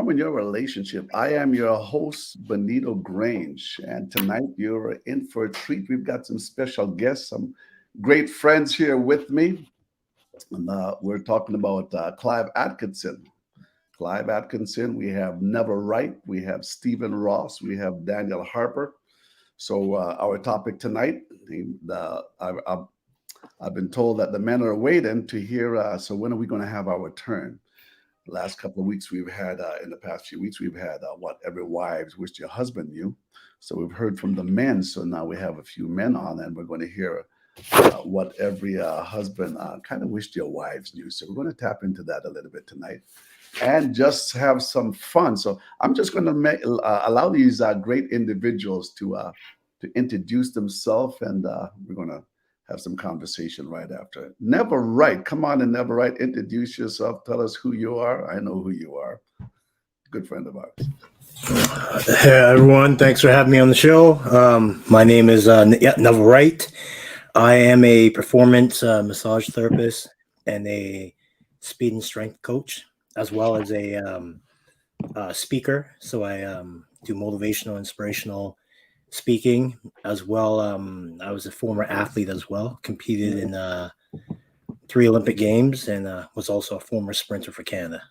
transforming your relationship. I am your host, Bonitto Grange, and tonight you're in for a treat. We've got some special guests, some great friends here with me, and we're talking about Clive Atkinson. Clive Atkinson, we have Neville Wright, we have Stephen Ross, we have Daniel Harper. So our topic tonight, I've been told that the men are waiting to hear. So when are we going to have our turn? Last couple of weeks we've had in the past few weeks we've had what every wives wished your husband knew. So we've heard from the men, so now we have a few men on and we're going to hear what every husband kind of wished your wives knew. So we're going to tap into that a little bit tonight and just have some fun. So I'm just going to allow these great individuals to introduce themselves, and we're going to have some conversation right after. Neville Wright, come on in, Neville Wright. Introduce yourself. Tell us who you are. I know who you are. Good friend of ours. Hey everyone, thanks for having me on the show. My name is Neville Wright. I am a performance massage therapist and a speed and strength coach, as well as a speaker. So I do motivational, inspirational speaking as well. I was a former athlete as well, competed in 3 Olympic Games, and was also a former sprinter for Canada.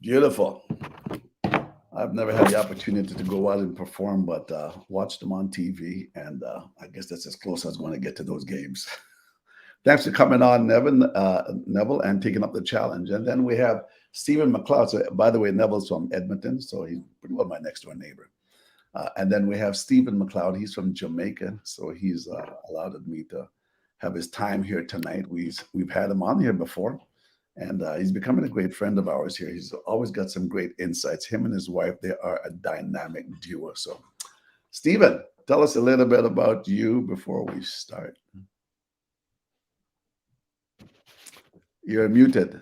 Beautiful. I've never had the opportunity to go out and perform, but watch them on TV, and I guess that's as close as I'm going to get to those games. Thanks for coming on, Neville, and taking up the challenge. And then we have Stephen Mcleod. So, by the way, Neville's from Edmonton, so he's pretty well my next door neighbor. And then we have Stephen Mcleod. He's from Jamaica, so he's allowed me to have his time here tonight. We've had him on here before, and he's becoming a great friend of ours here. He's always got some great insights. Him and his wife, they are a dynamic duo. So, Stephen, tell us a little bit about you before we start. You're muted.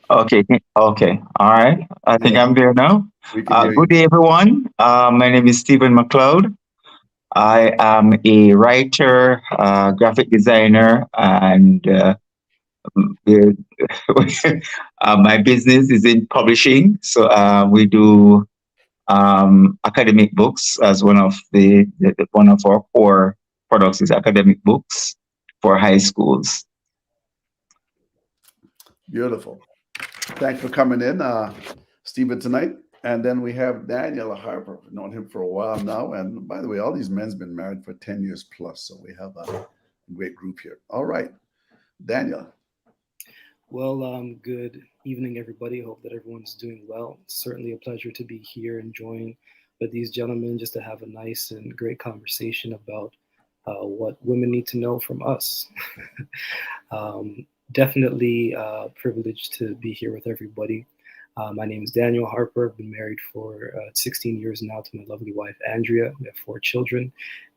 Okay. All right. I think I'm there now. Good day, everyone. My name is Stephen Mcleod. I am a writer, graphic designer, and my business is in publishing. So we do academic books as one of one of our core products is academic books for high schools. Beautiful. Thanks for coming in, Stephen, tonight. And then we have Daniel Harper. I've known him for a while now. And by the way, all these men's been married for 10 years plus. So we have a great group here. All right. Daniel. Well, good evening, everybody. Hope that everyone's doing well. It's certainly a pleasure to be here and join with these gentlemen just to have a nice and great conversation about what women need to know from us. Definitely privileged to be here with everybody. My name is Daniel Harper. I've been married for 16 years now to my lovely wife, Andrea. We have 4 children,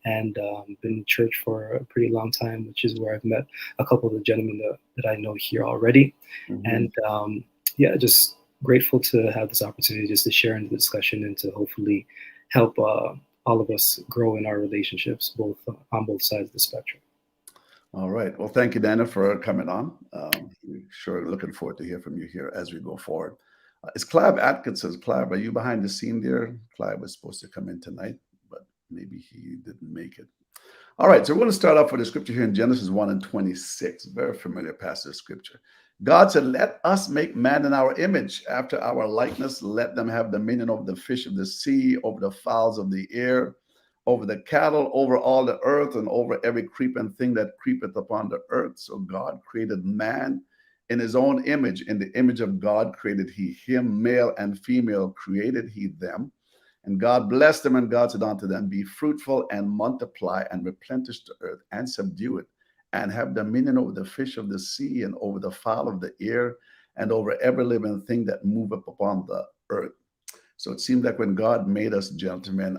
and been in church for a pretty long time, which is where I've met a couple of the gentlemen that I know here already. Mm-hmm. And just grateful to have this opportunity just to share in the discussion and to hopefully help all of us grow in our relationships, on both sides of the spectrum. All right. Well, thank you, Dana, for coming on. We're sure looking forward to hear from you here as we go forward. It's Clive Atkinson. Clive, are you behind the scene there? Clive was supposed to come in tonight, but maybe he didn't make it. All right. So we're going to start off with a scripture here in Genesis 1:26. Very familiar passage of scripture. God said, "Let us make man in our image, after our likeness. Let them have dominion over the fish of the sea, over the fowls of the air, over the cattle, over all the earth, and over every creeping thing that creepeth upon the earth." So God created man in his own image. In the image of God created he him, male and female created he them. And God blessed them, and God said unto them, "Be fruitful and multiply and replenish the earth and subdue it, and have dominion over the fish of the sea and over the fowl of the air and over every living thing that moveth upon the earth." So it seemed like when God made us, gentlemen,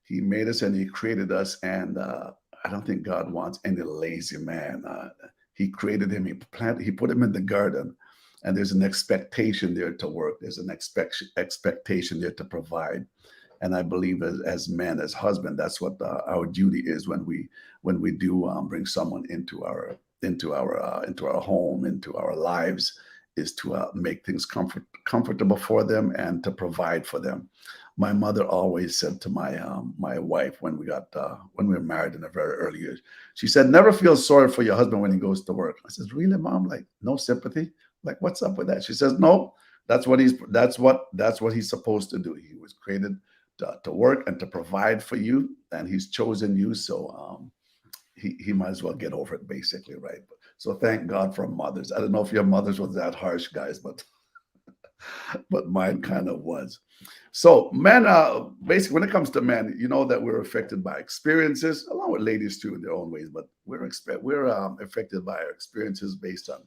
he made us and he created us, and I don't think God wants any lazy man. He created him, he put him in the garden, and there's an expectation there to work. There's an expectation there to provide. And I believe as men, as husband, that's what our duty is when we do bring someone into our into our home, into our lives, is to make things comfortable for them and to provide for them. My mother always said to my wife when we were married in a very early age, she said, "Never feel sorry for your husband when he goes to work." I says, "Really, Mom? Like no sympathy? Like what's up with that?" She says, "No, that's what he's supposed to do. He was created to work and to provide for you, and he's chosen you. So he might as well get over it, basically, right?" So thank God for mothers. I don't know if your mothers was that harsh, guys, but mine kind of was. So men, basically, when it comes to men, you know that we're affected by experiences, along with ladies too in their own ways. But we're affected by our experiences based on,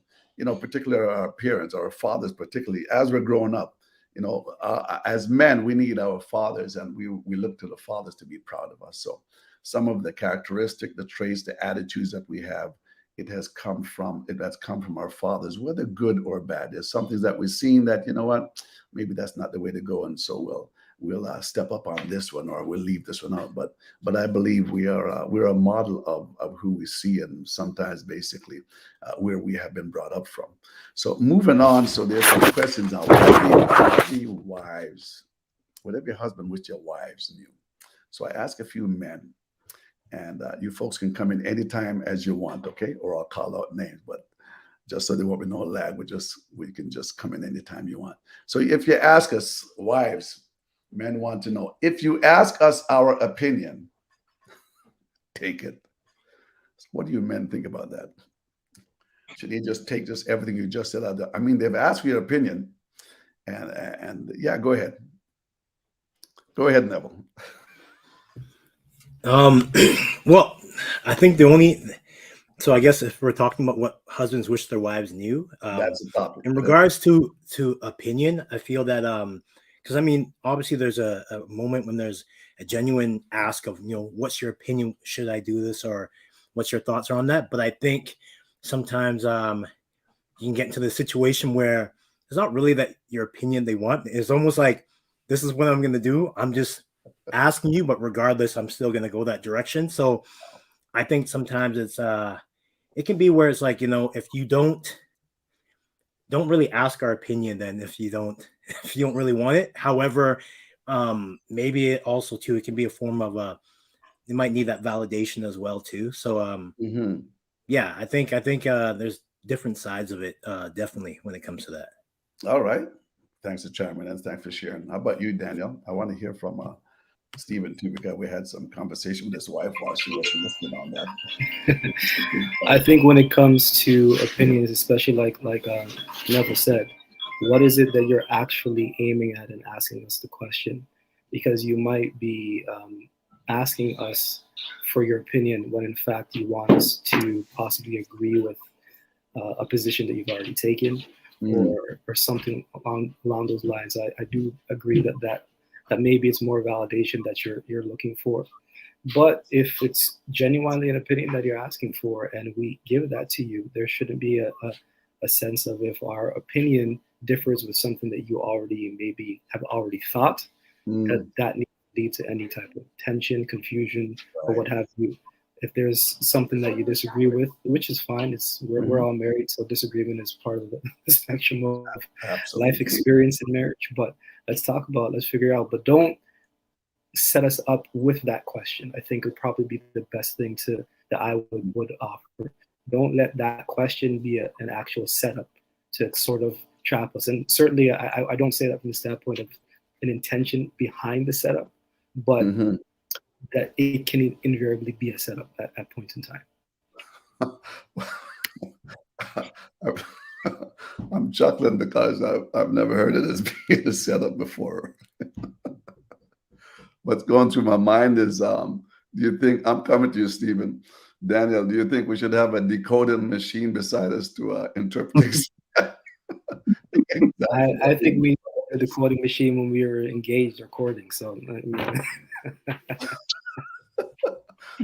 particularly our parents, our fathers, particularly as we're growing up. As men, we need our fathers, and we look to the fathers to be proud of us. So some of the characteristics, the traits, the attitudes that we have, it has come from our fathers, whether good or bad. There's some things that we've seen that, you know what, maybe that's not the way to go, and so we'll step up on this one, or we'll leave this one out. But I believe we're a model of who we see, and sometimes basically where we have been brought up from. So moving on, so there's some questions now. What if your husband wished your wives knew? So I ask a few men, and you folks can come in anytime as you want, okay? Or I'll call out names, but just so there won't be no lag, we can just come in anytime you want. So if you ask us, wives, men want to know, if you ask us our opinion, take it. What do you men think about that? Should they just take everything you just said out there? I mean, they've asked for your opinion, and yeah, go ahead. Go ahead, Neville. Well, I think so I guess if we're talking about what husbands wish their wives knew, that's the topic. In regards to opinion, I feel that because I mean, obviously there's a moment when there's a genuine ask of, what's your opinion? Should I do this, or what's your thoughts on that? But I think sometimes you can get into the situation where it's not really that your opinion they want. It's almost like, this is what I'm going to do. I'm just asking you, but regardless, I'm still going to go that direction. So I think sometimes it can be where it's like, if you don't really ask our opinion, then if you don't really want it. However, maybe it also too, it can be a form of you might need that validation as well too. So yeah, I think there's different sides of it, definitely, when it comes to that. All right. Thanks for chiming in. Thanks for sharing. How about you, Daniel? I want to hear from Stephen too, because we had some conversation with his wife while she was listening on that. I think when it comes to opinions, especially like Neville said, what is it that you're actually aiming at and asking us the question? Because you might be asking us for your opinion when in fact you want us to possibly agree with a position that you've already taken, or something along those lines. I do agree that maybe it's more validation that you're looking for. But if it's genuinely an opinion that you're asking for and we give that to you, there shouldn't be a sense of, if our opinion differs with something that you maybe have already thought, that needs to lead to any type of tension, confusion, or what have you. If there's something that you disagree with, which is fine, we're all married, so disagreement is part of the spectrum of life experience in marriage. But let's figure out, but don't set us up with that question. I think would probably be the best thing that I would offer. Don't let that question be an actual setup to sort of trap us. And certainly I don't say that from the standpoint of an intention behind the setup, but that it can invariably be a setup at points in time. I'm chuckling because I've never heard of this being a setup before. What's going through my mind is, do you think, I'm coming to you, Stephen, Daniel, do you think we should have a decoding machine beside us to interpret this? I think we need a decoding machine when we were engaged or courting. So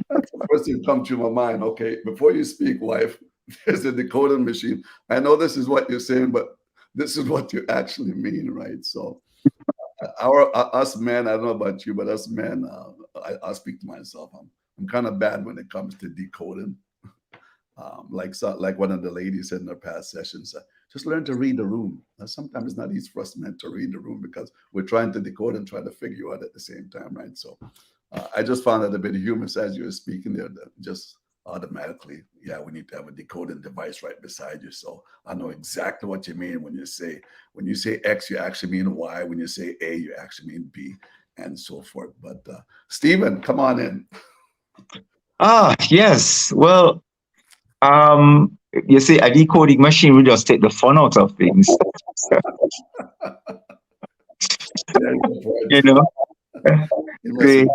that's the first thing that comes to my mind. Okay, before you speak, wife, there's a decoding machine. I know this is what you're saying, but this is what you actually mean, right? So us men, I don't know about you, but us men, I'll speak to myself. I'm kind of bad when it comes to decoding. Like one of the ladies said in our past sessions, just learn to read the room. Now, sometimes it's not easy for us men to read the room because we're trying to decode and try to figure you out at the same time, right? So I just found that a bit humorous as you were speaking there, that just automatically, yeah, we need to have a decoding device right beside you. So I know exactly what you mean when you say X, you actually mean Y. When you say A, you actually mean B, and so forth. But Stephen, come on in. Yes. Well, you see, a decoding machine will just take the fun out of things. You know, the,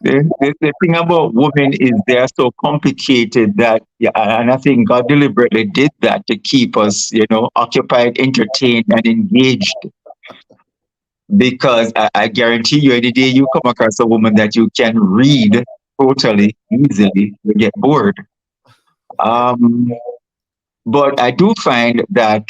the thing about women is they are so complicated that, yeah, and I think God deliberately did that to keep us, occupied, entertained, and engaged. Because I guarantee you, any day you come across a woman that you can read totally easily, you get bored. But I do find that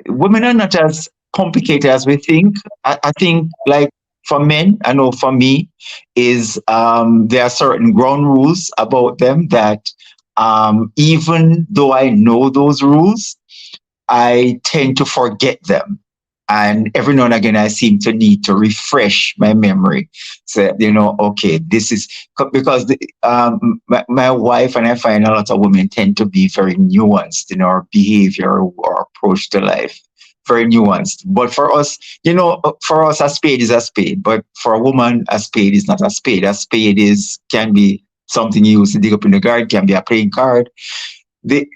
women are not as complicated as we think. I think, like for men, I know for me, is there are certain ground rules about them that even though I know those rules, I tend to forget them. And every now and again, I seem to need to refresh my memory. So, okay, this is because my wife and I find a lot of women tend to be very nuanced in our behavior or approach to life, very nuanced. But for us, a spade is a spade. But for a woman, a spade is not a spade. A spade can be something you use to dig up in the garden, can be a playing card. They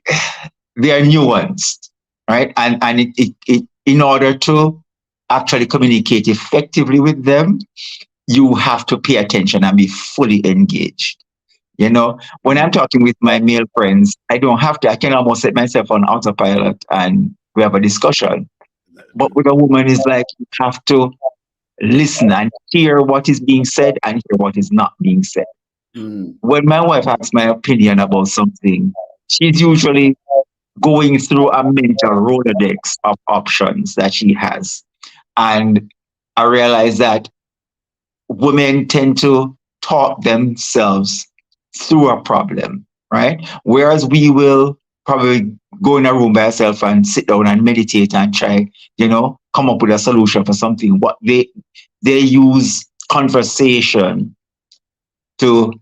are nuanced, right? And it in order to actually communicate effectively with them, you have to pay attention and be fully engaged. When I'm talking with my male friends, I don't have to, I can almost set myself on autopilot and we have a discussion. But with a woman, it's like you have to listen and hear what is being said and hear what is not being said. When my wife asks my opinion about something, she's usually going through a mental Rolodex of options that she has. And I realize that women tend to talk themselves through a problem, right? Whereas we will probably go in a room by ourselves and sit down and meditate and try, come up with a solution for something. What they use conversation to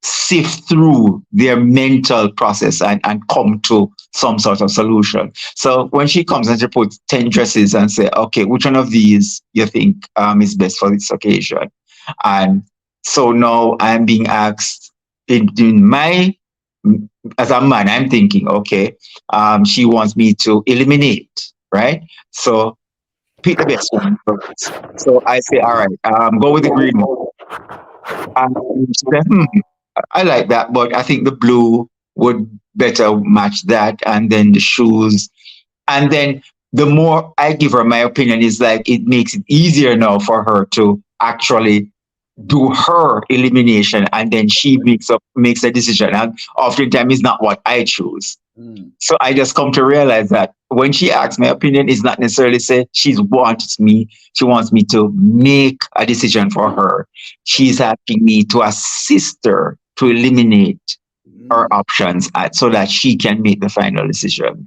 sift through their mental process and come to some sort of solution. So when she comes and she puts 10 dresses and say, okay, which one of these you think is best for this occasion? And so now I'm being asked as a man, I'm thinking, okay, she wants me to eliminate, right? So pick the best one first. So I say, all right, go with the green one. And she said, I like that, but I think the blue would better match that. And then the shoes. And then the more I give her my opinion, is like it makes it easier now for her to actually do her elimination. And then she makes a decision. And oftentimes it's not what I choose. So I just come to realize that when she asks my opinion, it's not necessarily say she wants me to make a decision for her. She's asking me to assist her to eliminate her options so that she can make the final decision.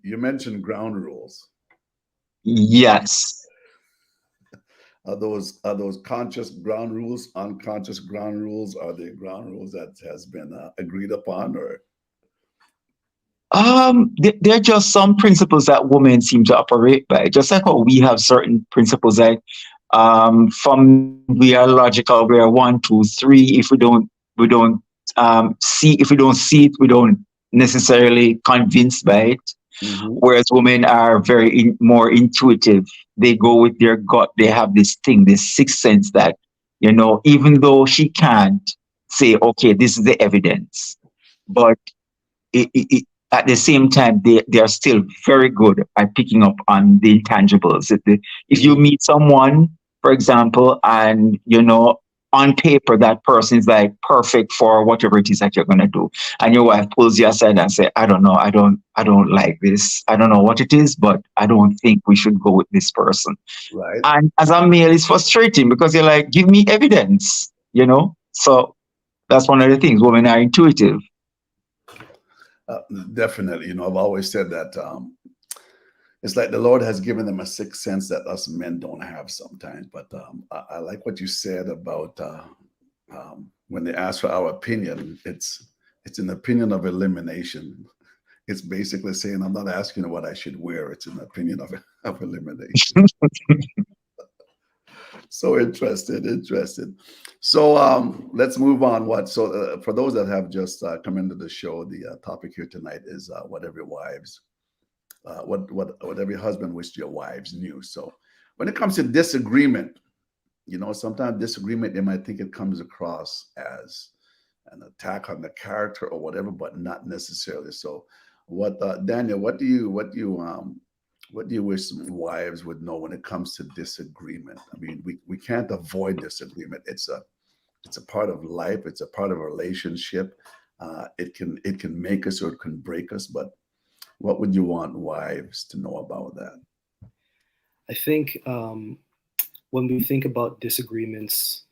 You mentioned ground rules. Yes. Are those conscious ground rules, unconscious ground rules? Are they ground rules that has been agreed upon, or? There are just some principles that women seem to operate by. Just like how we have certain principles, like we are logical. We are 1, 2, 3. If we don't see it, we don't necessarily convinced by it. Whereas women are very more intuitive. They go with their gut. They have this sixth sense that, even though she can't say, okay, this is the evidence, but at the same time, they are still very good at picking up on the intangibles. If you meet someone, for example, and, on paper, that person is like perfect for whatever it is that you're going to do. And your wife pulls you aside and say, I don't know, I don't like this. I don't know what it is, but I don't think we should go with this person. Right. And as a male, it's frustrating because you're like, give me evidence, So that's one of the things. Women are intuitive. Definitely. You know, I've always said that it's like the Lord has given them a sixth sense that us men don't have sometimes. But I like what you said about when they ask for our opinion, it's an opinion of elimination. It's basically saying, I'm not asking what I should wear. It's an opinion of elimination. So interested. So let's move on. For those that have just come into the show, the topic here tonight is what every husband wished your wives knew. So when it comes to disagreement, you know, sometimes disagreement, they might think it comes across as an attack on the character or whatever, but not necessarily. So Daniel, what do you wish wives would know when it comes to disagreement? I mean, we can't avoid disagreement. It's a part of life. It's a part of a relationship. It can make us or it can break us. But what would you want wives to know about that? I think when we think about disagreements,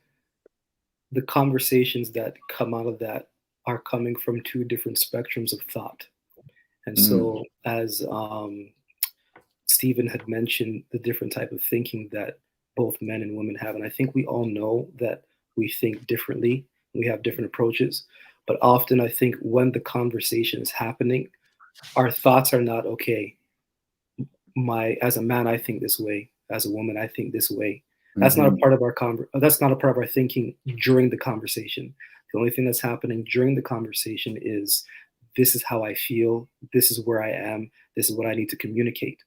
the conversations that come out of that are coming from two different spectrums of thought. And so as Stephen had mentioned, the different type of thinking that both men and women have. And I think we all know that we think differently. We have different approaches. But often I think when the conversation is happening, our thoughts are not, okay, as a man, I think this way. As a woman, I think this way. That's not a part of that's not a part of our thinking during the conversation. The only thing that's happening during the conversation is, this is how I feel. This is where I am. This is what I need to communicate.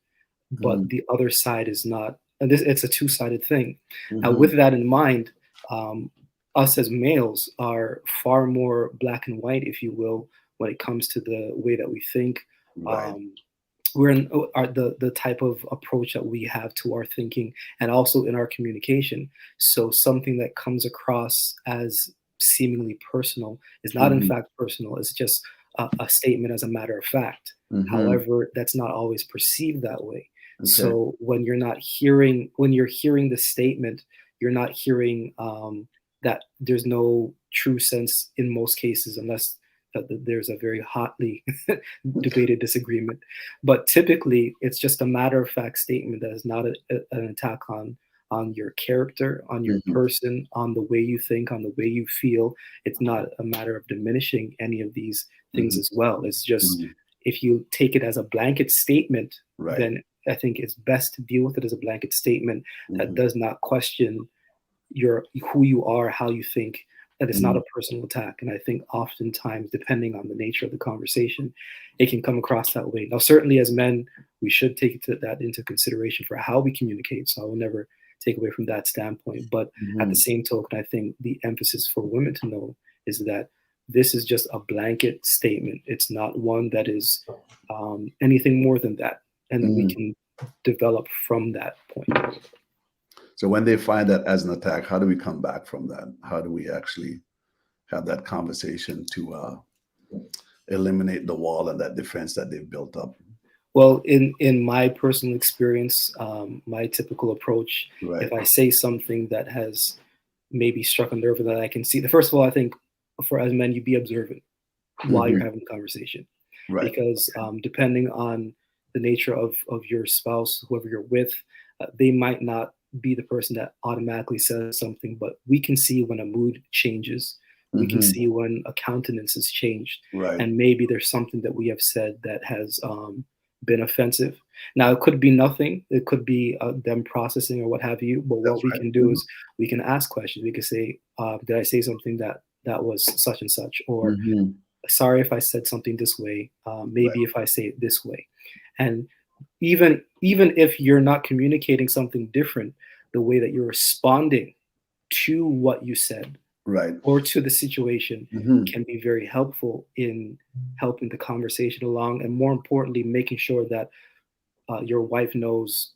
But the other side is not, and it's a two-sided thing. Now, with that in mind, us as males are far more black and white, if you will, when it comes to the way that we think. Right. We're in the type of approach that we have to our thinking and also in our communication. So something that comes across as seemingly personal is not in fact personal. It's just a statement as a matter of fact. However, that's not always perceived that way. Okay. So when you're hearing the statement, you're not hearing that there's no true sense in most cases, unless there's a very hotly debated disagreement. But typically, it's just a matter of fact statement that is not an attack on your character, on your person, on the way you think, on the way you feel. It's not a matter of diminishing any of these things as well. It's just, if you take it as a blanket statement, then I think it's best to deal with it as a blanket statement that does not question who you are, how you think, that it's not a personal attack. And I think oftentimes, depending on the nature of the conversation, it can come across that way. Now, certainly as men, we should take that into consideration for how we communicate. So I will never take away from that standpoint. But at the same token, I think the emphasis for women to know is that this is just a blanket statement. It's not one that is anything more than that. And we can develop from that point. So when they find that as an attack, how do we come back from that? How do we actually have that conversation to eliminate the wall and that defense that they've built up? Well, in my personal experience, my typical approach, if I say something that has maybe struck a nerve that I can see, first of all, I think for as men, you be observant while you're having the conversation. Because depending on the nature of your spouse, whoever you're with, they might not be the person that automatically says something, but we can see when a mood changes. We can see when a countenance has changed. And maybe there's something that we have said that has been offensive. Now, it could be nothing. It could be them processing or what have you. But what we can do is we can ask questions. We can say, did I say something that was such and such? Or sorry if I said something this way. Maybe if I say it this way. And even if you're not communicating something different, the way that you're responding to what you said or to the situation can be very helpful in helping the conversation along, and more importantly, making sure that your wife knows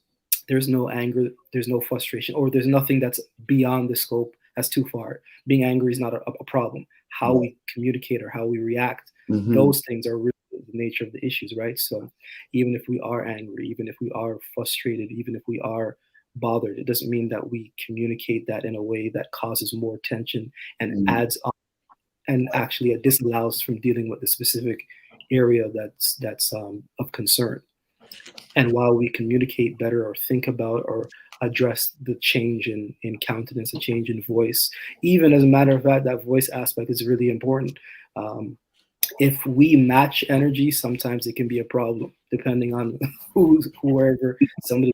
there's no anger, there's no frustration, or there's nothing that's beyond the scope, that's too far. Being angry is not a problem. How we communicate or how we react, those things are really the nature of the issues, right? So even if we are angry, even if we are frustrated, even if we are bothered, it doesn't mean that we communicate that in a way that causes more tension and adds on and actually it disallows from dealing with the specific area that's of concern. And while we communicate better or think about or address the change in countenance, a change in voice, even as a matter of fact, that voice aspect is really important. If we match energy, sometimes it can be a problem depending on whoever somebody.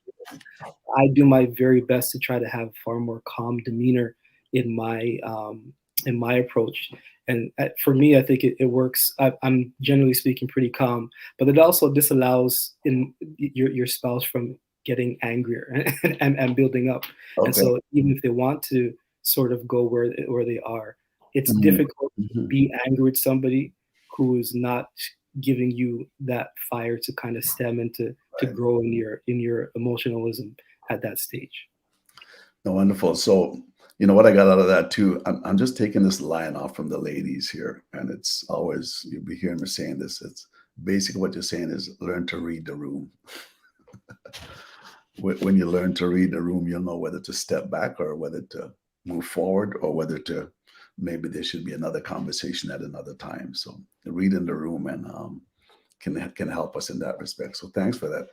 I do my very best to try to have far more calm demeanor in my approach. And for me, I think it works. I'm generally speaking pretty calm, but it also disallows your spouse from getting angrier and building up. Okay. And so even if they want to sort of go where they are, it's Mhm. difficult to Mhm. be angry with somebody who is not giving you that fire to kind of stem and to Right. grow in your emotionalism at that stage. No, wonderful. So, you know what I got out of that too? I'm just taking this line off from the ladies here, and it's always, you'll be hearing me saying this. It's basically what you're saying is learn to read the room. When you learn to read the room, you'll know whether to step back or whether to move forward or whether to maybe there should be another conversation at another time. So reading the room and can help us in that respect. So thanks for that.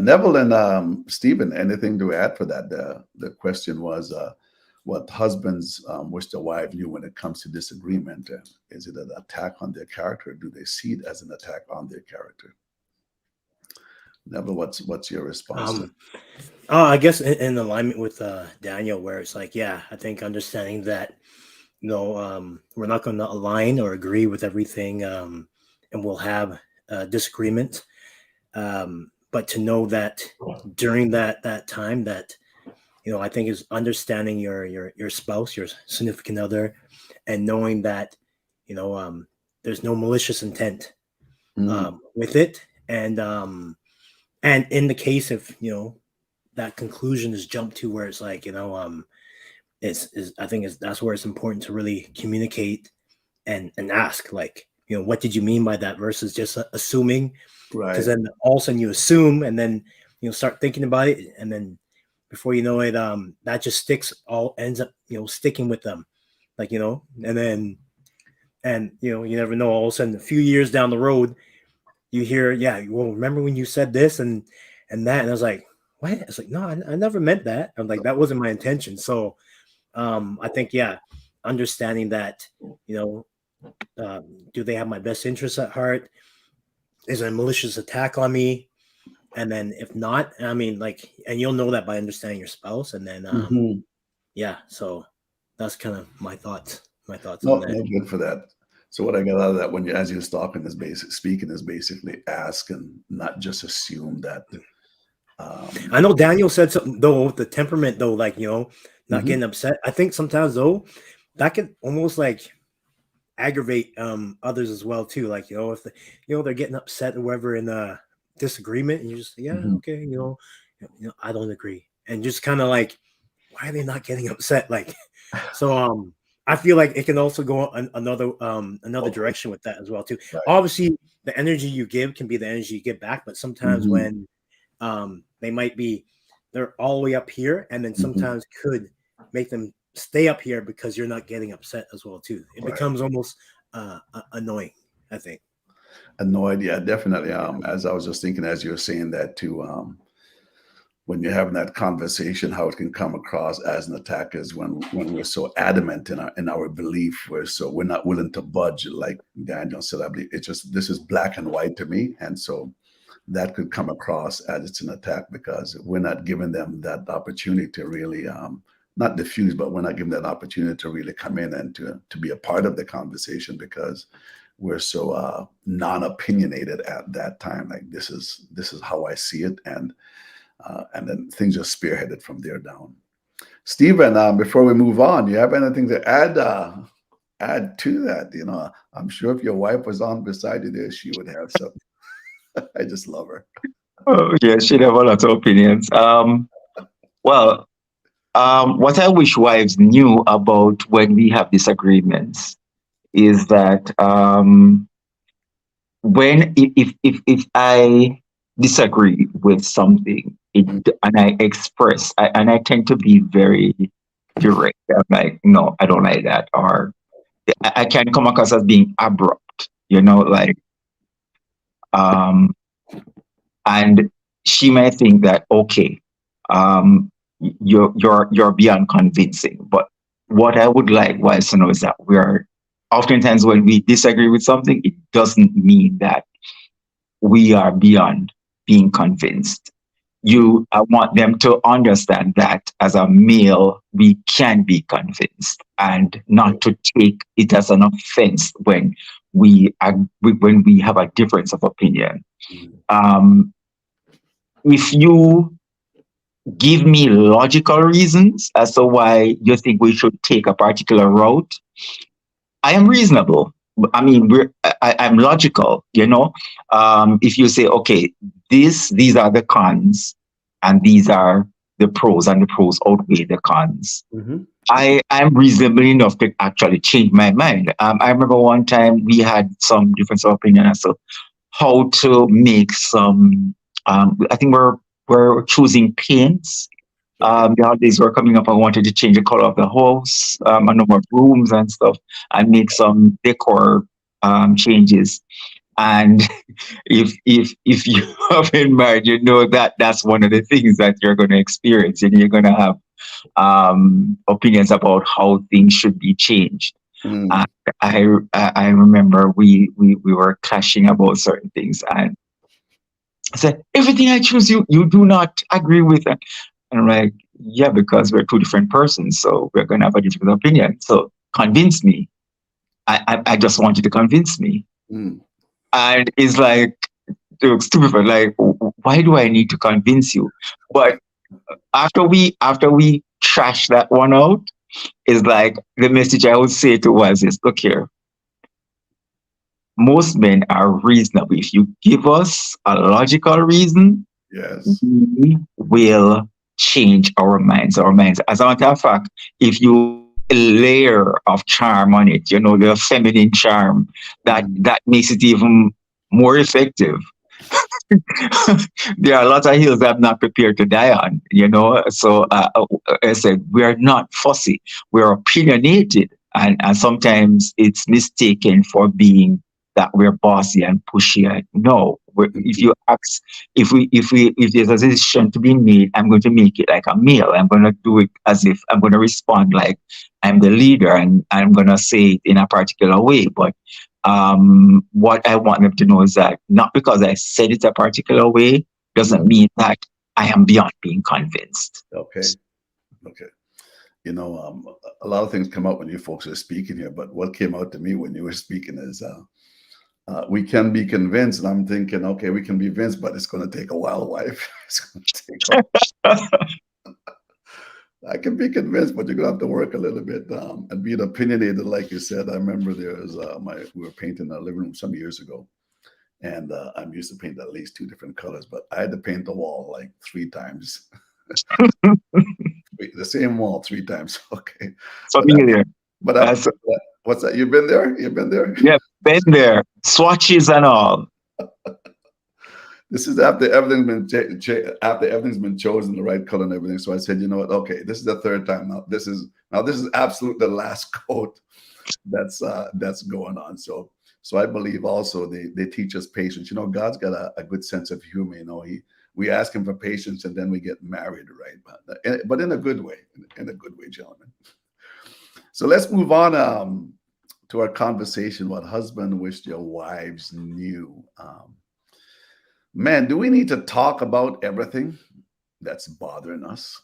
Neville and Stephen, anything to add for that? The question was what husbands wish their wife knew when it comes to disagreement. Is it an attack on their character? Do they see it as an attack on their character? Neville, what's your response to that? I guess in alignment with Daniel, where it's like, yeah, I think understanding that, we're not going to align or agree with everything, and we'll have disagreement. But to know that during that time that, I think is understanding your spouse, your significant other, and knowing that, there's no malicious intent with it. And in the case of, that conclusion is jumped to where it's like, I think that's where it's important to really communicate and ask, like, what did you mean by that versus just assuming, because Right. then all of a sudden you assume and then, start thinking about it. And then before you know it, that just ends up, sticking with them, like, and you never know, all of a sudden a few years down the road, you hear, yeah, well, remember when you said this and that, and I was like, what? It's like, no, I never meant that. I'm like, that wasn't my intention. So I think, yeah, understanding that, do they have my best interests at heart? Is it a malicious attack on me? And then if not, I mean, like, and you'll know that by understanding your spouse. And then yeah, so that's kind of my thoughts on No, that. no, good for that. So what I got out of that as you're talking is speaking is basically ask and not just assume that. I know Daniel said something though with the temperament though, like, not Mhm. getting upset. I think sometimes though that could almost like aggravate others as well too. Like, if they're getting upset or whatever in a disagreement, and you just say, yeah, Mhm. okay, I don't agree, and just kind of like, why are they not getting upset? Like, so I feel like it can also go another direction with that as well too. Right. Obviously, the energy you give can be the energy you get back, but sometimes Mhm. when they're all the way up here, and then Mhm. sometimes could make them stay up here because you're not getting upset as well too. It Right. becomes almost annoying, I think. Annoyed, yeah, definitely. As I was just thinking, as you were saying that too, when you're having that conversation, how it can come across as an attack is when we're so adamant in our belief, we're not willing to budge. Like Daniel said, I believe this is black and white to me, and so that could come across as it's an attack because we're not giving them that opportunity to really not diffuse, but we're not giving that opportunity to really come in and to be a part of the conversation because we're so non-opinionated at that time. Like this is how I see it, and then things are spearheaded from there down. Stephen, before we move on, do you have anything to add to that? I'm sure if your wife was on beside you there, she would have something. I just love her. Oh, yeah, she'd have a lot of opinions. Well, what I wish wives knew about when we have disagreements is that if I disagree with something and I express, and I tend to be very direct. I'm like, no, I don't like that, or I can come across as being abrupt, like, um, and she might think that, okay, um, you're beyond convincing. But what I would like Wives to know is that oftentimes when we disagree with something, it doesn't mean that we are beyond being convinced. I want them to understand that as a male, we can be convinced, and not to take it as an offense when when we have a difference of opinion. Um, if you give me logical reasons as to why you think we should take a particular route, I am reasonable. I mean, I'm logical, If you say, okay, these are the cons, and these are the pros, and the pros outweigh the cons. Mm-hmm. I'm reasonable enough to actually change my mind. I remember one time we had some difference of opinion as to how to make some. I think we're choosing paints. The holidays were coming up. I wanted to change the color of the house, a number of rooms and stuff, and make some decor changes. And if you haven't married, you know that that's one of the things that you're going to experience, and you're going to have opinions about how things should be changed. Mm. I remember we were clashing about certain things, and I said, everything I choose, you do not agree with. And I'm like, yeah, because we're two different persons, so we're going to have a different opinion. So convince me. I just want you to convince me. Mm. And it's like, stupid, like, why do I need to convince you? But after we trash that one out, it's like the message I would say to us is, look here, most men are reasonable. If you give us a logical reason, Yes. we will change our minds. As a matter of fact, if you a layer of charm on it, the feminine charm, that makes it even more effective. There are a lot of hills I'm not prepared to die on, So I said, we are not fussy. We're opinionated. And sometimes it's mistaken for being that we're bossy and pushy. No, if you ask, if there's a decision to be made, I'm going to make it like a male. I'm going to do it as if I'm going to respond like I'm the leader, and I'm going to say it in a particular way. But what I want them to know is that not because I said it a particular way doesn't mean that I am beyond being convinced. Okay. A lot of things come out when you folks are speaking here, but what came out to me when you were speaking is we can be convinced, and I'm thinking, okay, we can be convinced, but it's going to take a while, wife. It's going to take a while. I can be convinced, but you're going to have to work a little bit and be opinionated, like you said. I remember we were painting a living room some years ago, and I'm used to paint at least 2 different colors, but I had to paint the wall like 3 times. The same wall 3 times. Okay. Familiar. But what's that? You've been there? Yeah, been there. Swatches and all. This is after everything's been chosen, the right color and everything. So I said, you know what? Okay, this is the 3rd time now. This is absolutely the last coat that's going on. So I believe also they teach us patience. God's got a good sense of humor. We ask him for patience, and then we get married, right? But in a good way, gentlemen. So let's move on to our conversation. What husband wished your wives knew. Man, do we need to talk about everything that's bothering us?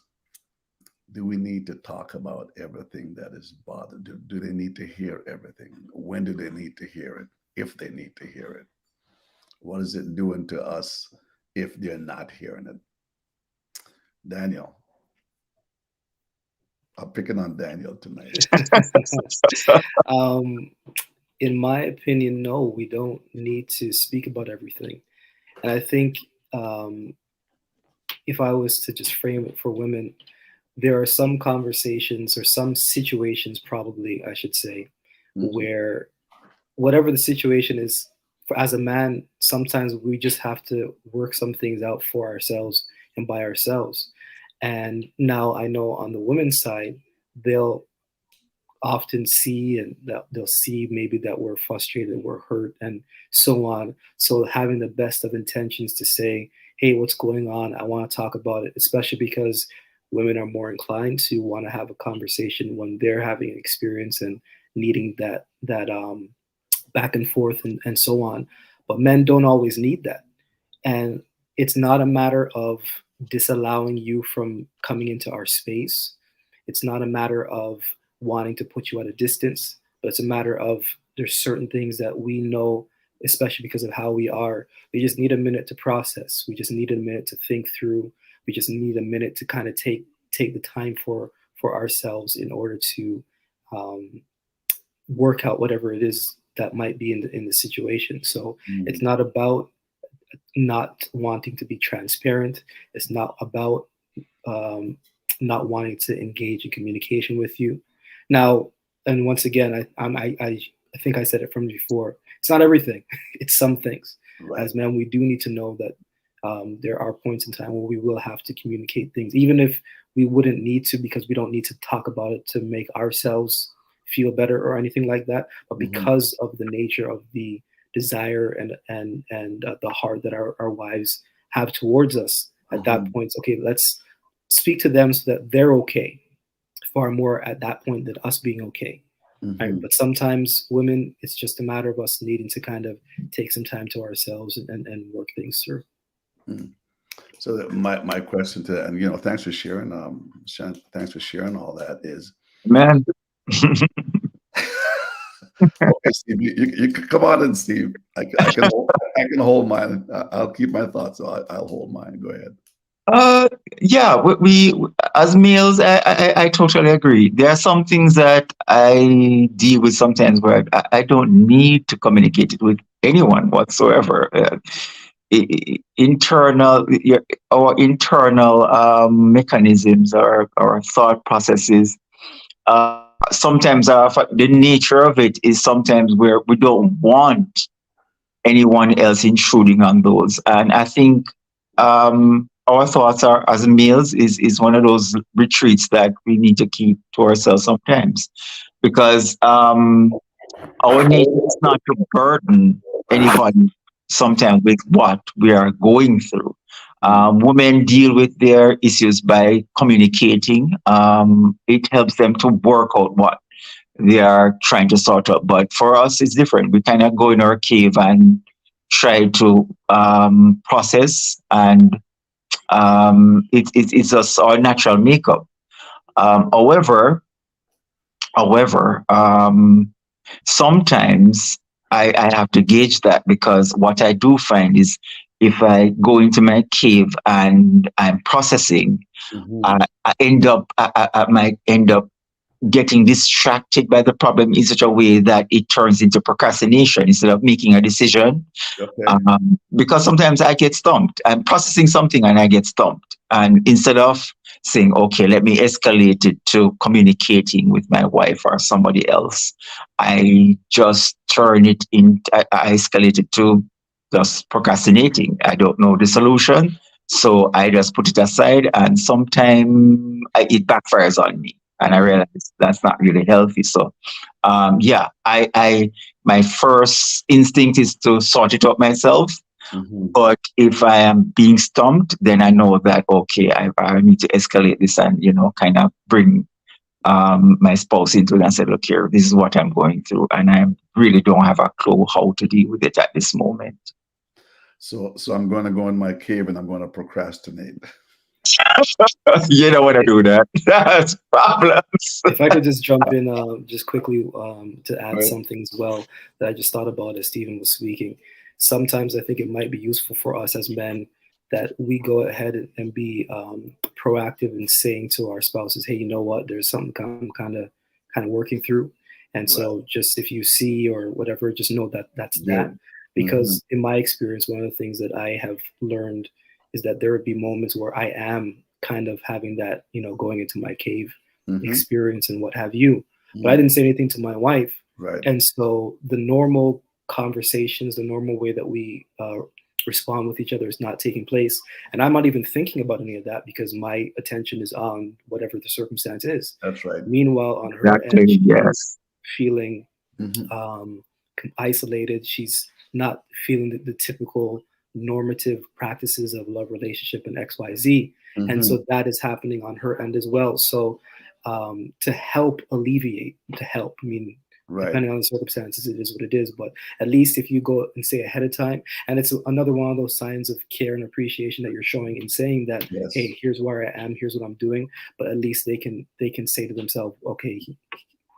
Do we need to talk about everything that is bothering? Do they need to hear everything? When do they need to hear it? If they need to hear it? What is it doing to us if they're not hearing it? Daniel. I'm picking on Daniel tonight. In my opinion, no, we don't need to speak about everything. And I think if I was to just frame it for women, there are some conversations or some situations, probably, I should say, where whatever the situation is, as a man, sometimes we just have to work some things out for ourselves and by ourselves. And now I know on the women's side, they'll often see, and that they'll see maybe that we're frustrated, we're hurt, and so on. So having the best of intentions to say, hey, what's going on? I want to talk about it, especially because women are more inclined to want to have a conversation when they're having an experience and needing that back and forth and so on. But men don't always need that. And it's not a matter of disallowing you from coming into our space. It's not a matter of wanting to put you at a distance, but it's a matter of there's certain things that we know, especially because of how we are. We just need a minute to process. We just need a minute to think through. We just need a minute to kind of take the time for ourselves in order to work out whatever it is that might be in the situation. So it's not about not wanting to be transparent. It's not about not wanting to engage in communication with you. Now, and once again, I think I said it from before. It's not everything. It's some things. Right. As men, we do need to know that there are points in time where we will have to communicate things, even if we wouldn't need to, because we don't need to talk about it to make ourselves feel better or anything like that. But because of the nature of the desire and the heart that our wives have towards us, at that point, okay, let's speak to them so that they're okay, far more at that point than us being okay. Right? But sometimes women, it's just a matter of us needing to kind of take some time to ourselves and work things through. So my question to, and thanks for sharing, Sean, thanks for sharing all that is, man. Okay, Steve, you can come on in, Steve. I can hold mine. I'll keep my thoughts. So I'll hold mine. Go ahead. Yeah, we as males, I totally agree. There are some things that I deal with sometimes where I don't need to communicate it with anyone whatsoever. Our internal mechanisms or thought processes. Sometimes the nature of it is sometimes where we don't want anyone else intruding on those. And I think our thoughts are as males is one of those retreats that we need to keep to ourselves sometimes, because our nature is not to burden anybody sometimes with what we are going through. Women deal with their issues by communicating. It helps them to work out what they are trying to sort out. But for us, it's different. We kind of go in our cave and try to process, and it's just our natural makeup. However, sometimes I have to gauge that, because what I do find is if I go into my cave and I'm processing, I might end up getting distracted by the problem in such a way that it turns into procrastination instead of making a decision. Okay. Because sometimes I get stumped. I'm processing something and I get stumped. And instead of saying, okay, let me escalate it to communicating with my wife or somebody else, I just I escalate it to just procrastinating. I don't know the solution, so I just put it aside, and sometimes it backfires on me. And I realize that's not really healthy. So, my first instinct is to sort it out myself. But if I am being stumped, then I know that, okay, I need to escalate this and, kind of bring my spouse into it and say, look here, this is what I'm going through. And I really don't have a clue how to deal with it at this moment. So I'm going to go in my cave and I'm going to procrastinate. You don't want to do that. That's problems. If I could just jump in just quickly to add something as well that I just thought about as Stephen was speaking. Sometimes I think it might be useful for us as men that we go ahead and be proactive in saying to our spouses, hey, you know what, there's something I'm kind of working through. And so just if you see or whatever, just know that that's that. Because in my experience, one of the things that I have learned is that there would be moments where I am kind of having that, going into my cave experience and what have you. But I didn't say anything to my wife. Right. And so the normal conversations, the normal way that we respond with each other is not taking place. And I'm not even thinking about any of that because my attention is on whatever the circumstance is. That's right. Meanwhile, on her Exactly. end, she's Yes. feeling Mhm. Isolated. She's not feeling the typical normative practices of love relationship and XYZ. And Mhm. so that is happening on her end as well. So to help alleviate, I mean, Right. depending on the circumstances, it is what it is. But at least if you go and say ahead of time, and it's another one of those signs of care and appreciation that you're showing in saying that, Yes. hey, here's where I am, here's what I'm doing. But at least they can say to themselves, okay,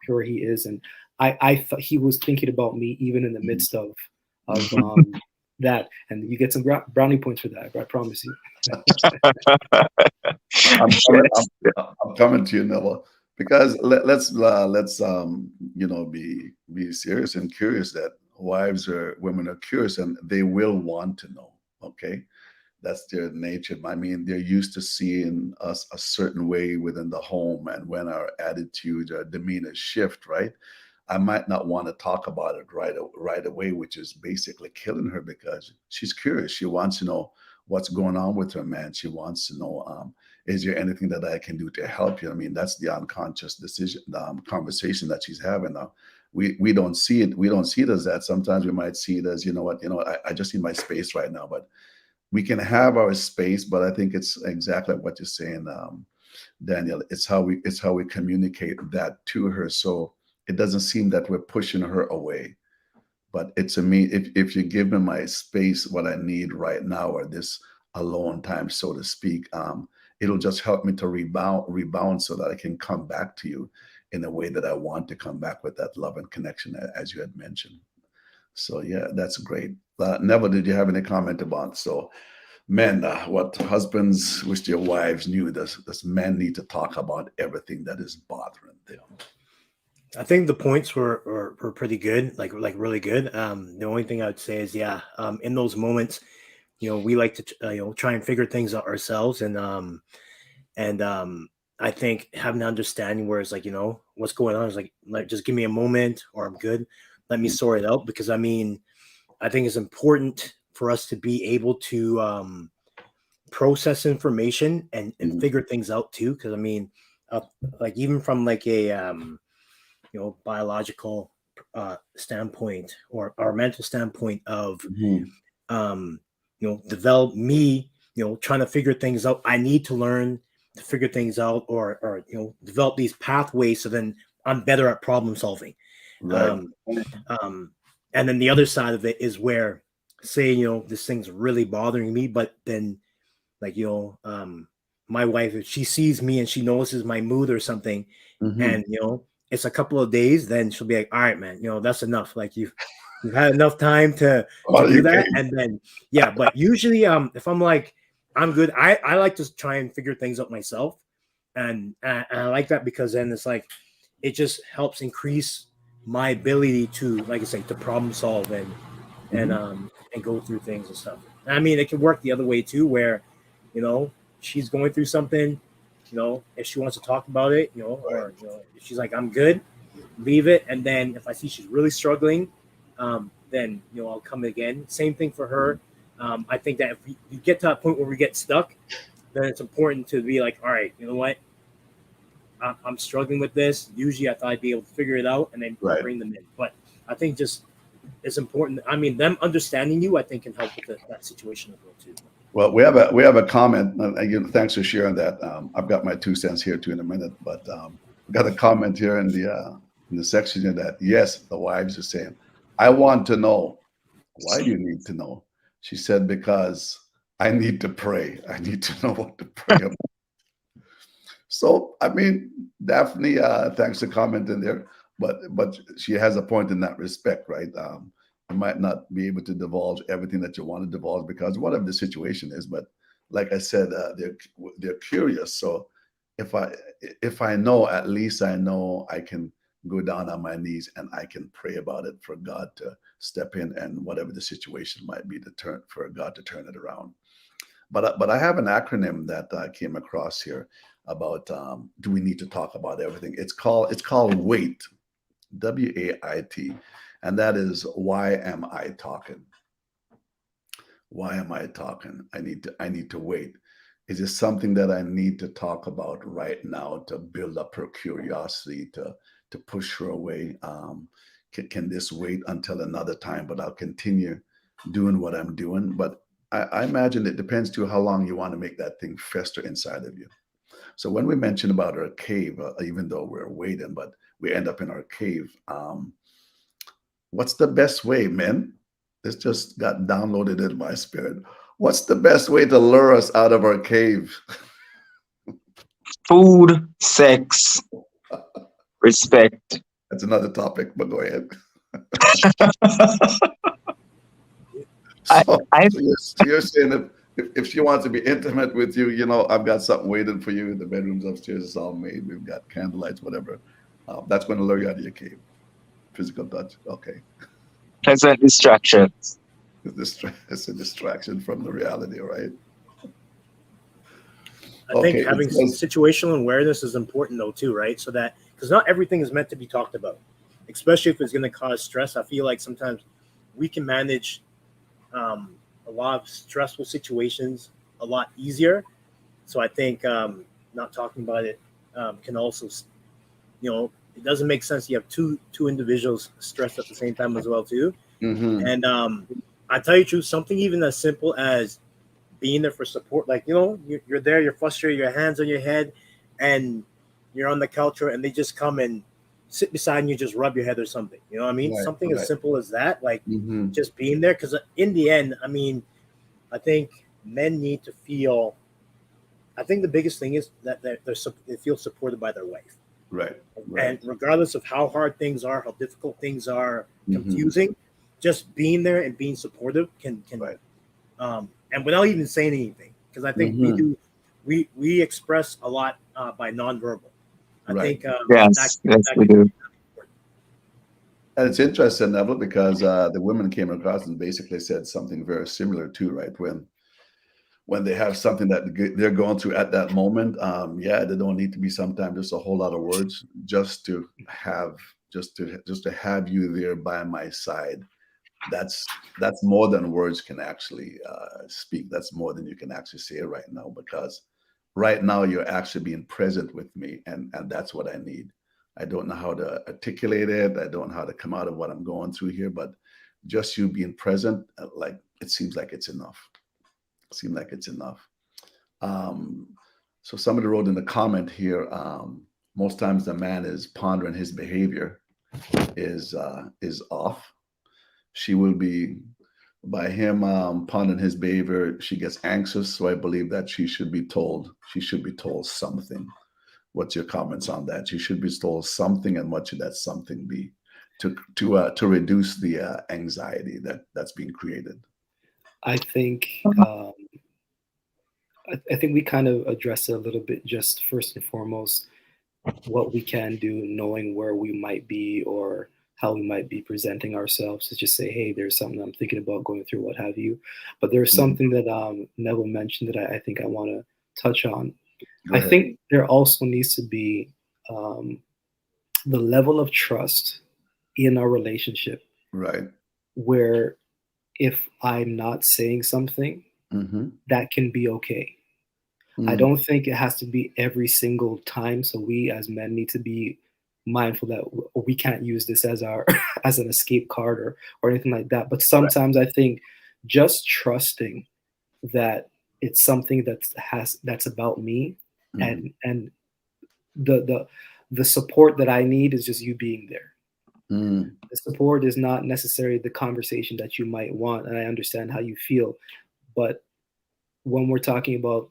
here he is, and I thought he was thinking about me even in the midst of that, and you get some brownie points for that. I promise you. I'm coming to you, Neville, because let's be serious and curious that women are curious and they will want to know. Okay, that's their nature. I mean, they're used to seeing us a certain way within the home, and when our attitudes, our demeanor shift, right? I might not want to talk about it right away, which is basically killing her because she's curious. She wants to know what's going on with her man. She wants to know, is there anything that I can do to help you? I mean, that's the unconscious decision, conversation that she's having now. We don't see it. We don't see it as that. Sometimes we might see it as, I just need my space right now. But we can have our space. But I think it's exactly what you're saying, Daniel. It's how we communicate that to her. So it doesn't seem that we're pushing her away, but it's a me. If you give me my space, what I need right now, or this alone time, so to speak, it'll just help me to rebound, so that I can come back to you in a way that I want to come back with that love and connection, as you had mentioned. So yeah, that's great. Neville, did you have any comment about men? What husbands wish their wives knew? Does men need to talk about everything that is bothering them? I think the points were pretty good, like really good. The only thing I would say is, in those moments, we like to try and figure things out ourselves, and I think having an understanding where it's like, what's going on is like just give me a moment, or I'm good. Let me sort it out, because I mean, I think it's important for us to be able to process information and figure things out too. Because I mean, like even from like a biological standpoint, or our mental standpoint of develop me, trying to figure things out. I need to learn to figure things out, or develop these pathways, so then I'm better at problem solving. Right. And then the other side of it is where, say, this thing's really bothering me, but then like, my wife, if she sees me and she notices my mood or something, and it's a couple of days, then she'll be like, all right, man, that's enough. Like you've had enough time to do that. And then, but usually, if I'm like, I'm good, I like to try and figure things out myself. And I like that, because then it's like, it just helps increase my ability to, like I say, to problem solve and go through things and stuff. I mean, it can work the other way too, where, she's going through something, if she wants to talk about it, or if she's like, I'm good, leave it. And then if I see she's really struggling, then I'll come again. Same thing for her. I think that if you get to that point where we get stuck, then it's important to be like, all right, you know what? I'm struggling with this. Usually I thought I'd be able to figure it out and then bring them in. But I think just it's important. I mean, them understanding you, I think, can help with that situation as well too. Well, we have a comment. Again, thanks for sharing that. I've got my 2 cents here too in a minute, but got a comment here in the section here that, yes, the wives are saying, I want to know. Why do you need to know? She said, because I need to pray. I need to know what to pray about. So, I mean, Daphne, thanks for commenting there, but she has a point in that respect, right? You might not be able to divulge everything that you want to divulge because whatever the situation is, but like I said, they're curious. So if I know, at least I know I can go down on my knees and I can pray about it for God to step in, and whatever the situation might be, for God to turn it around. But I have an acronym that I came across here about, do we need to talk about everything? It's called WAIT, WAIT, and that is, why am I talking? Why am I talking? I need to wait. Is it something that I need to talk about right now to build up her curiosity, to push her away? Can this wait until another time? But I'll continue doing what I'm doing. But I imagine it depends too how long you want to make that thing fester inside of you. So when we mentioned about our cave, even though we're waiting, but we end up in our cave. What's the best way, men? This just got downloaded in my spirit. What's the best way to lure us out of our cave? Food, sex, respect. That's another topic, but go ahead. I, So, I, so you're saying if she wants to be intimate with you, you know, I've got something waiting for you. The bedroom's upstairs. It's all made. We've got candlelights, whatever. That's going to lure you out of your cave. Physical touch. Okay. pleasant distractions. It's a distraction from the reality, right? I think Okay, having it says- situational awareness is important though too, right? So that because not everything is meant to be talked about, especially if it's going to cause stress. I feel like sometimes we can manage a lot of stressful situations a lot easier. So I think not talking about it can also, it doesn't make sense. You have two individuals stressed at the same time as well too. Mhm. And I tell you the truth, something even as simple as being there for support, like, you're there, you're frustrated, your hands on your head, and you're on the couch, and they just come and sit beside you, just rub your head or something. You know what I mean? Right, Something right. as simple as that, like Mhm. just being there. Because in the end, I mean, I think men need to feel. I think the biggest thing is that they feel supported by their wife. Right. And regardless of how hard things are, how difficult things are, Mhm. confusing, just being there and being supportive can Right. And without even saying anything, because I think Mhm. we express a lot by nonverbal. I Right. think Yes, yes, we do. And it's interesting, Neville, because the women came across and basically said something very similar too, right? When they have something that they're going through at that moment, yeah, they don't need to be sometimes just a whole lot of words, just to have you there by my side. That's more than words can actually speak. That's more than you can actually say right now, because right now you're actually being present with me, and that's what I need. I don't know how to articulate it. I don't know how to come out of what I'm going through here, but just you being present, like it seems like it's enough. Seem like it's enough. Um, so somebody wrote in the comment here, most times the man is pondering his behavior is off. She will be by him pondering his behavior. She gets anxious, so I believe that she should be told. She should be told something. What's your comments on that? She should be told something, and what should that something be to reduce the anxiety that's being created? I think I think we kind of address it a little bit. Just first and foremost, what we can do, knowing where we might be or how we might be presenting ourselves, to just say, hey, there's something I'm thinking about going through, what have you. But there's something that Neville mentioned that I think I want to touch on. Go I ahead. think there also needs to be the level of trust in our relationship Right. where if I'm not saying something, Mm-hmm. that can be okay. I don't think it has to be every single time. So we as men need to be mindful that we can't use this as our as an escape card or anything like that. But sometimes I think just trusting that it's something that's about me, Mhm. and the support that I need is just you being there. Mm. The support is not necessarily the conversation that you might want, and I understand how you feel, but when we're talking about,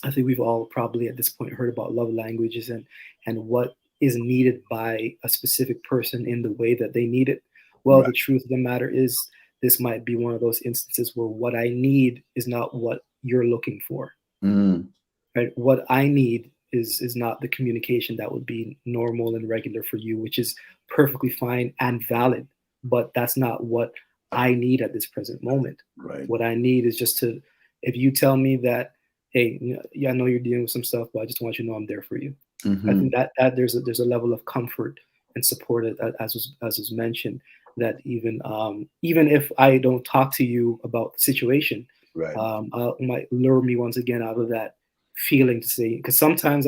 I think we've all probably at this point heard about love languages and what is needed by a specific person in the way that they need it. Well, Right. the truth of the matter is this might be one of those instances where what I need is not what you're looking for. Mm. Right? What I need is not the communication that would be normal and regular for you, which is perfectly fine and valid, but that's not what I need at this present moment. Right. What I need is just to, if you tell me that, hey, yeah, I know you're dealing with some stuff, but I just want you to know I'm there for you. I Mm-hmm. think that there's a level of comfort and support, as was mentioned. that even if I don't talk to you about the situation, Right. might lure me once again out of that feeling to say, because sometimes,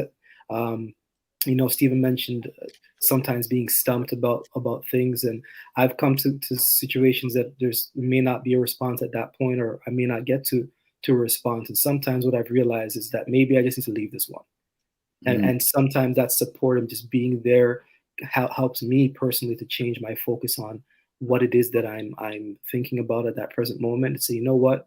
Stephen mentioned sometimes being stumped about things, and I've come to situations that there's may not be a response at that point, or I may not get to a response. And sometimes what I've realized is that maybe I just need to leave this one. And sometimes that support of just being there helps me personally to change my focus on what it is that I'm thinking about at that present moment, and say, you know what,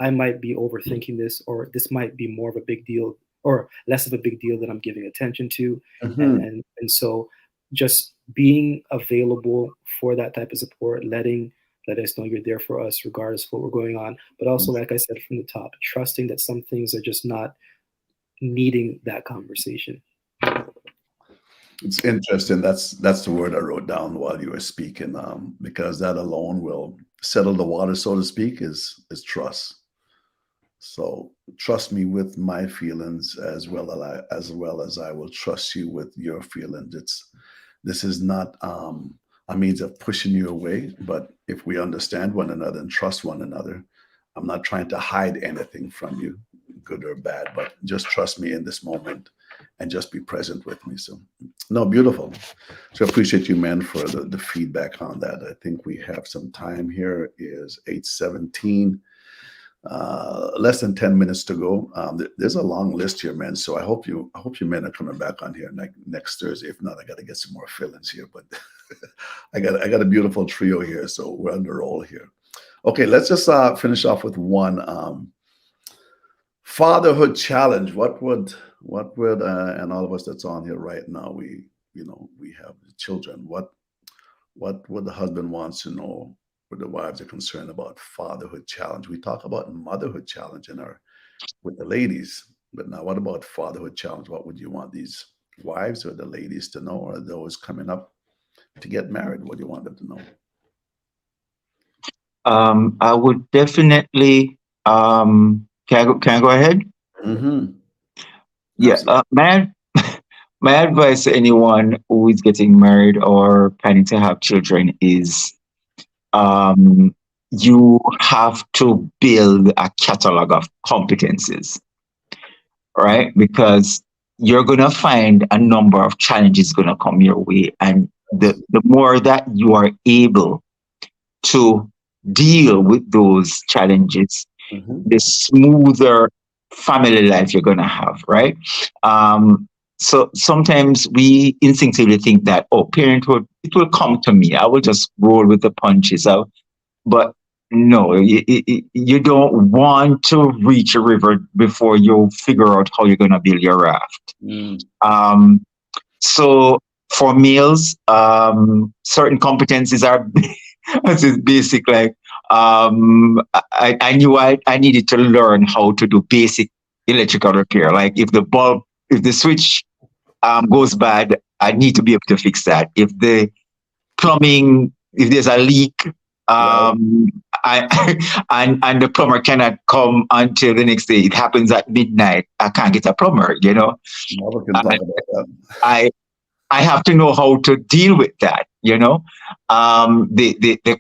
I might be overthinking this, or this might be more of a big deal or less of a big deal that I'm giving attention to. And so just being available for that type of support, let us know you're there for us regardless of what we're going on. But also, like I said from the top, trusting that some things are just not needing that conversation. It's interesting. That's the word I wrote down while you were speaking, because that alone will settle the water, so to speak, is trust. So trust me with my feelings as well as I will trust you with your feelings. This is not a means of pushing you away, but if we understand one another and trust one another, I'm not trying to hide anything from you, good or bad, but just trust me in this moment and just be present with me. So, no, beautiful. So I appreciate you, man, for the feedback on that. I think we have some time here. Is 8:17. Less than 10 minutes to go. There's a long list here, man. So I hope you men are coming back on here next Thursday. If not, I got to get some more fill-ins here. But I got a beautiful trio here, so we're on the roll here. Okay, let's just finish off with one fatherhood challenge. What would and all of us that's on here right now, we have children. What would the husband wants to know? Where the wives are concerned about fatherhood challenge. We talk about motherhood challenge with the ladies, but now what about fatherhood challenge? What would you want these wives or the ladies to know, or those coming up to get married? What do you want them to know? I would definitely. Can I go ahead? Mm-hmm. Yeah. My advice to anyone who is getting married or planning to have children is, you have to build a catalog of competencies, right? Because you're going to find a number of challenges going to come your way. And the more that you are able to deal with those challenges, the smoother family life you're going to have, right? So sometimes we instinctively think that, oh, parenthood, it will come to me. I will just roll with the punches out. But no, you don't want to reach a river before you figure out how you're going to build your raft. So for males, certain competencies are this is basic. Like I knew I needed to learn how to do basic electrical repair. Like if the switch goes bad, I need to be able to fix that. If the plumbing, if there's a leak, and the plumber cannot come until the next day. It happens at midnight. I can't get a plumber. We can talk about that. I have to know how to deal with that. The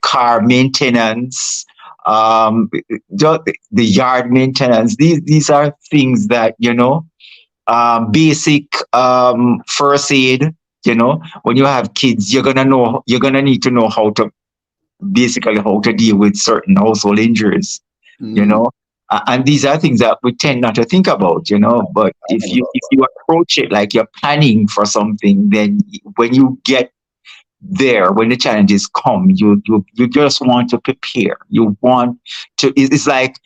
car maintenance, the yard maintenance. These are things that basic first aid. When you have kids, you're gonna need to know how to deal with certain household injuries. And these are things that we tend not to think about. But if you approach it like you're planning for something, then when you get there, when the challenges come, you just want to prepare. You want to. It's like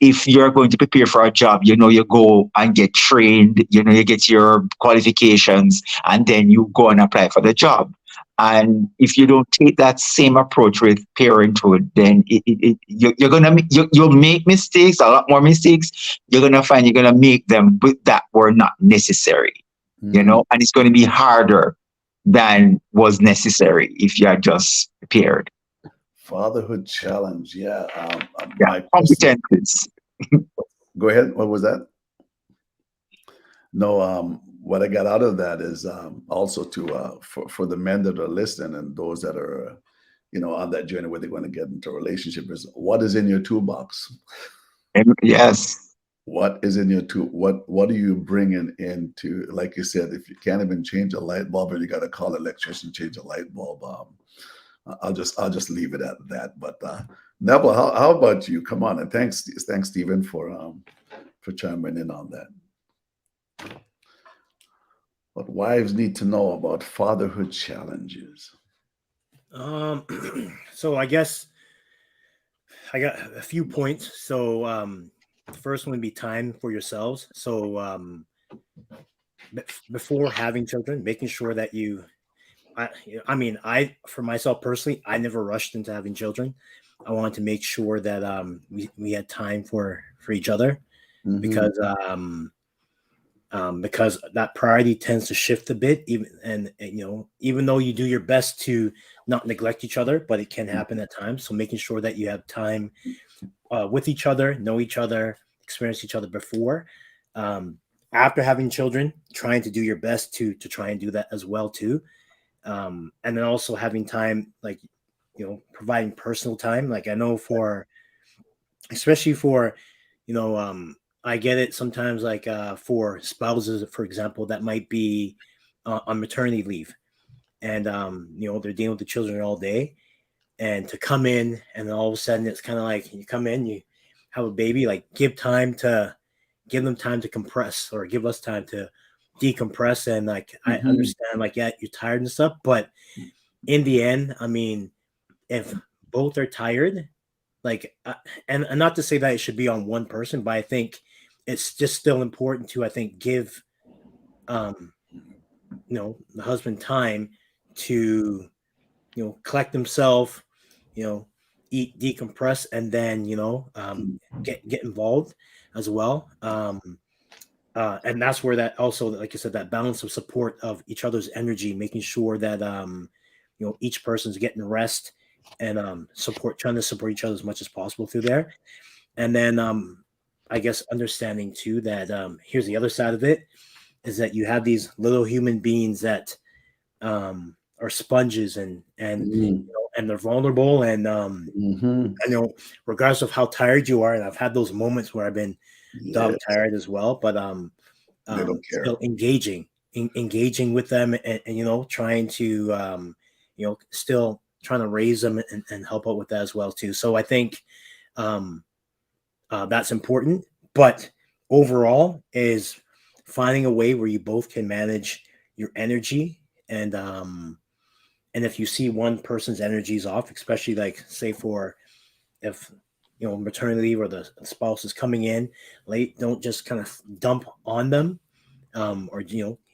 if you're going to prepare for a job, you go and get trained. You get your qualifications, and then you go and apply for the job. And if you don't take that same approach with parenthood, then you'll make mistakes, a lot more mistakes. You're gonna find you're gonna make them that were not necessary. And it's going to be harder than was necessary if you are just prepared. Fatherhood challenge, yeah. Competencies. Go ahead. What was that? No, what I got out of that is also to for the men that are listening and those that are on that journey where they're going to get into a relationship is what is in your toolbox. And yes, What is in your tool? What are you bringing into? Like you said, if you can't even change a light bulb, and you got to call an electrician to change a light bulb, I'll just leave it at that. But Neville, how about you? Come on, and thanks Stephen for chiming in on that. What wives need to know about fatherhood challenges. So I guess I got a few points. So the first one would be time for yourselves. So before having children, making sure that I for myself personally, I never rushed into having children. I wanted to make sure that we had time for each other because that priority tends to shift a bit, even though you do your best to not neglect each other, but it can happen at times. So making sure that you have time with each other, know each other, experience each other before. After having children, trying to do your best to try and do that as well too. And then also having time, providing personal time. Like I know especially for, I get it sometimes for spouses, for example, that might be on maternity leave and, they're dealing with the children all day and to come in and then all of a sudden it's kind of like you come in, you have a baby, give them time to compress or give us time to decompress. And I understand yeah, you're tired and stuff, but in the end, I mean, if both are tired, and not to say that it should be on one person, but I think it's just still important to, I think, give, the husband time to, collect himself, eat, decompress, and then, get involved as well. And that's where that also, like I said, that balance of support of each other's energy, making sure that, each person's getting rest and trying to support each other as much as possible through there. And then I guess understanding too that here's the other side of it is that you have these little human beings that are sponges and they're vulnerable and regardless of how tired you are, and I've had those moments where I've been dog tired as well, but they don't care. still engaging with them and trying to still trying to raise them and help out with that as well too. So I think that's important, but overall is finding a way where you both can manage your energy and if you see one person's energy is off, especially say if maternity leave or the spouse is coming in late, don't just kind of dump on them or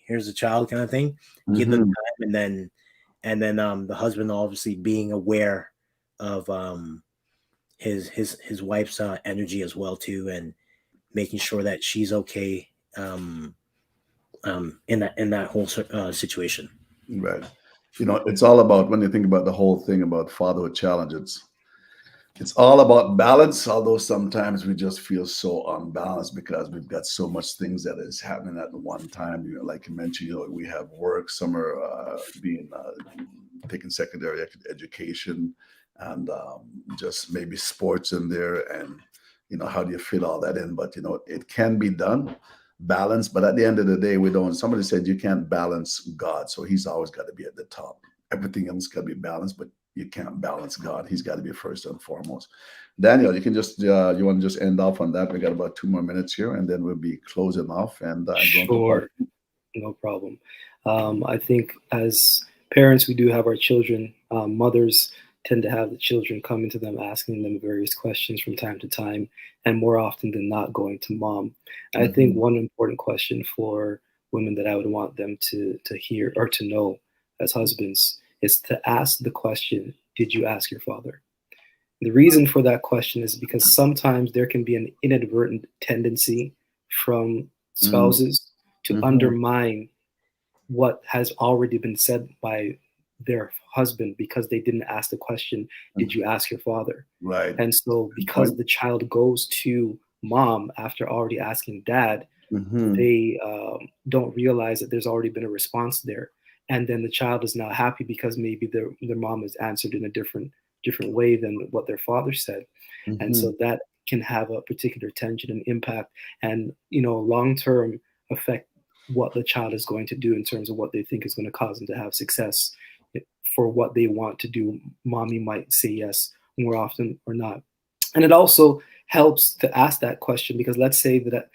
here's a child kind of thing. Give them time and then the husband obviously being aware of his wife's energy as well too, and making sure that she's okay in that whole situation. Right. It's all about, when you think about the whole thing about fatherhood challenges, it's all about balance, although sometimes we just feel so unbalanced because we've got so much things that is happening at one time. Like you mentioned, we have work, some are taking secondary education, and just maybe sports in there, and how do you fit all that in? But it can be done, balance. But at the end of the day, somebody said you can't balance God, so he's always got to be at the top. Everything else got to be balanced, but you can't balance God. He's got to be first and foremost. Daniel, you can just you want to just end off on that? We got about 2 more minutes here, and then we'll be closing off. And sure, no problem. I think as parents, we do have our children. Mothers tend to have the children coming to them, asking them various questions from time to time, and more often than not, going to mom. I think one important question for women that I would want them to hear or to know as husbands is to ask the question, did you ask your father? The reason for that question is because sometimes there can be an inadvertent tendency from spouses to undermine what has already been said by their husband because they didn't ask the question, did you ask your father? Right. And so because the child goes to mom after already asking dad, they don't realize that there's already been a response there. and then the child is not happy because maybe their mom has answered in a different way than what their father said. And so that can have a particular tension and impact, and long term affect what the child is going to do in terms of what they think is going to cause them to have success for what they want to do. Mommy might say yes more often or not. And it also helps to ask that question, because let's say that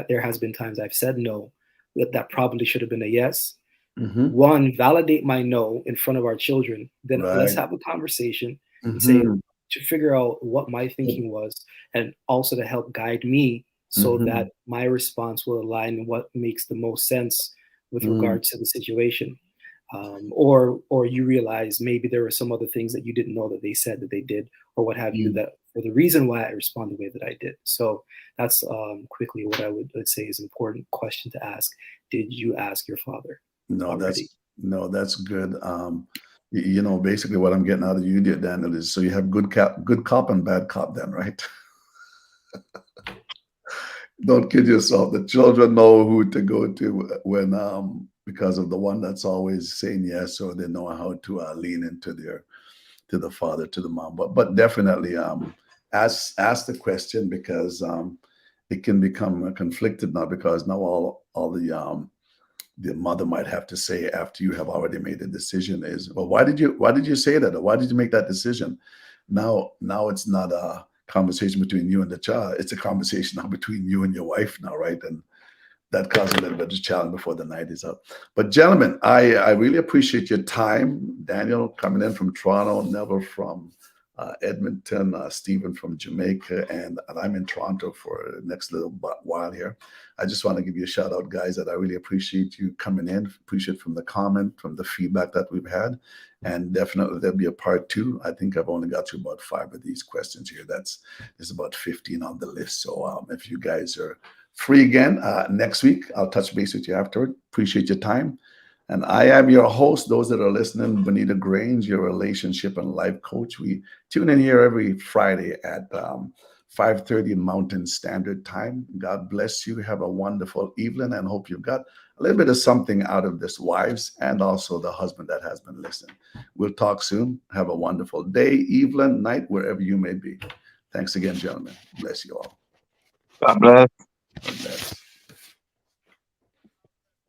there has been times I've said no, that probably should have been a yes. One, validate my no in front of our children. Then let's have a conversation and say, to figure out what my thinking was, and also to help guide me so that my response will align in what makes the most sense with regards to the situation. Or you realize maybe there were some other things that you didn't know that they said that they did, or what have you, that for the reason why I responded the way that I did. So that's quickly what I would say is an important question to ask. Did you ask your father? No, that's good. Basically what I'm getting out of you, dear Daniel, is so you have good cop and bad cop then, right? Don't kid yourself. The children know who to go to when because of the one that's always saying yes, or they know how to lean into to the father, to the mom. But definitely ask the question, because it can become conflicted now, because now all the mother might have to say after you have already made a decision is, well, why did you say that? Or why did you make that decision? Now it's not a conversation between you and the child. It's a conversation now between you and your wife now, right? And that causes a little bit of challenge before the night is up. But gentlemen, I really appreciate your time. Daniel coming in from Toronto, Neville from Edmonton, Stephen from Jamaica, and I'm in Toronto for the next little while here. I just want to give you a shout out, guys, that I really appreciate you coming in. Appreciate from the comment, from the feedback that we've had, and definitely there'll be a part 2. I think I've only got to about 5 of these questions here. There's about 15 on the list. So if you guys are free again next week, I'll touch base with you afterward. Appreciate your time. And I am your host. Those that are listening, Bonitto Grange, your relationship and life coach. We tune in here every Friday at 5:30 Mountain Standard Time. God bless you. Have a wonderful evening, and hope you've got a little bit of something out of this, wives, and also the husband that has been listening. We'll talk soon. Have a wonderful day, evening, night, wherever you may be. Thanks again, gentlemen. Bless you all. God bless. God bless.